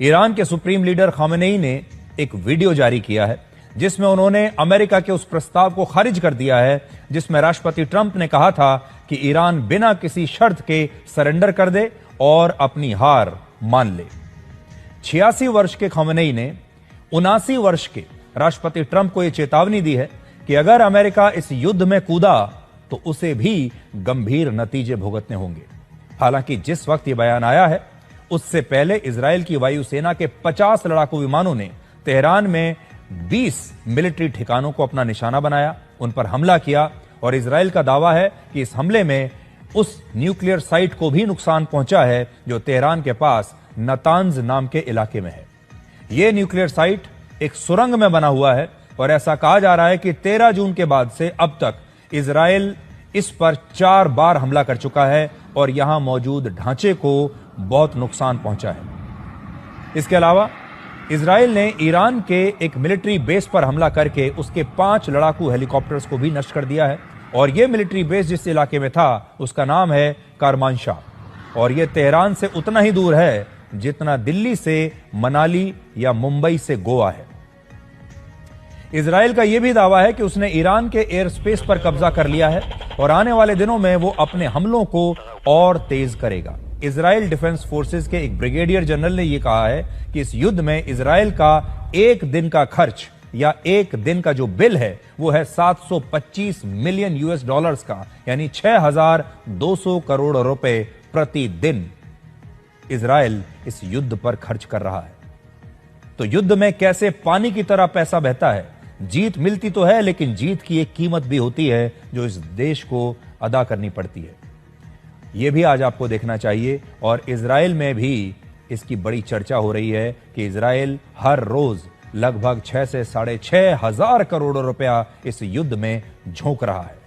Iran के supreme leader Khamenei ने एक वीडियो जारी किया है जिसमें उन्होंने अमेरिका के उस प्रस्ताव को खारिज कर दिया है जिसमें राष्ट्रपति ट्रंप ने कहा था कि ईरान बिना किसी शर्त के सरेंडर कर दे और अपनी हार मान ले। 86 वर्ष के खामेनेई ने 79 वर्ष के राष्ट्रपति ट्रंप को यह चेतावनी दी है कि अगर अमेरिका इस युद्ध में कूदा तो उसे भी गंभीर नतीजे भुगतने होंगे। हालांकि जिस वक्त यह बयान आया है उससे पहले इजरायल की वायुसेना के 50 लड़ाकू विमानों ने तेहरान में 20 मिलिट्री ठिकानों को अपना निशाना बनाया, उन पर हमला किया और इजरायल का दावा है कि इस हमले में उस न्यूक्लियर साइट को भी नुकसान पहुंचा है जो तेहरान के पास नतांज नाम के इलाके में है। यह न्यूक्लियर साइट एक सुरंग में बना हुआ है और ऐसा कहा जा रहा है कि 13 जून के बाद से अब तक इजरायल इस पर 4 बार हमला कर चुका है और यहां मौजूद ढांचे को बहुत नुकसान पहुंचा है। इसके अलावा इजरायल ने ईरान के एक मिलिट्री बेस पर हमला करके उसके 5 लड़ाकू हेलीकॉप्टर्स को भी नष्ट कर दिया है और यह मिलिट्री बेस जिस इलाके में था उसका नाम है करमानशाह और यह तेहरान से उतना ही दूर है जितना दिल्ली से मनाली या मुंबई से गोवा है। इजरायल का यह भी दावा है कि उसने ईरान के एयर स्पेस पर कब्जा कर लिया है और आने वाले दिनों में वो अपने हमलों को और तेज करेगा। इजरायल डिफेंस फोर्सेस के एक ब्रिगेडियर जनरल ने यह कहा है कि इस युद्ध में इजरायल का एक दिन का खर्च या एक दिन का जो बिल है वो है 725 मिलियन यूएस डॉलर्स का, यानी 6,200 करोड़ रुपए प्रतिदिन इजरायल इस युद्ध पर खर्च कर रहा है। तो युद्ध में कैसे पानी की तरह पैसा बहता है, जीत मिलती तो है लेकिन जीत की एक कीमत भी होती है जो इस देश को अदा करनी पड़ती है। यह भी आज आपको देखना चाहिए और इजरायल में भी इसकी बड़ी चर्चा हो रही है कि इजरायल हर रोज लगभग 6 से 6,500 करोड़ रुपया इस युद्ध में झोंक रहा है।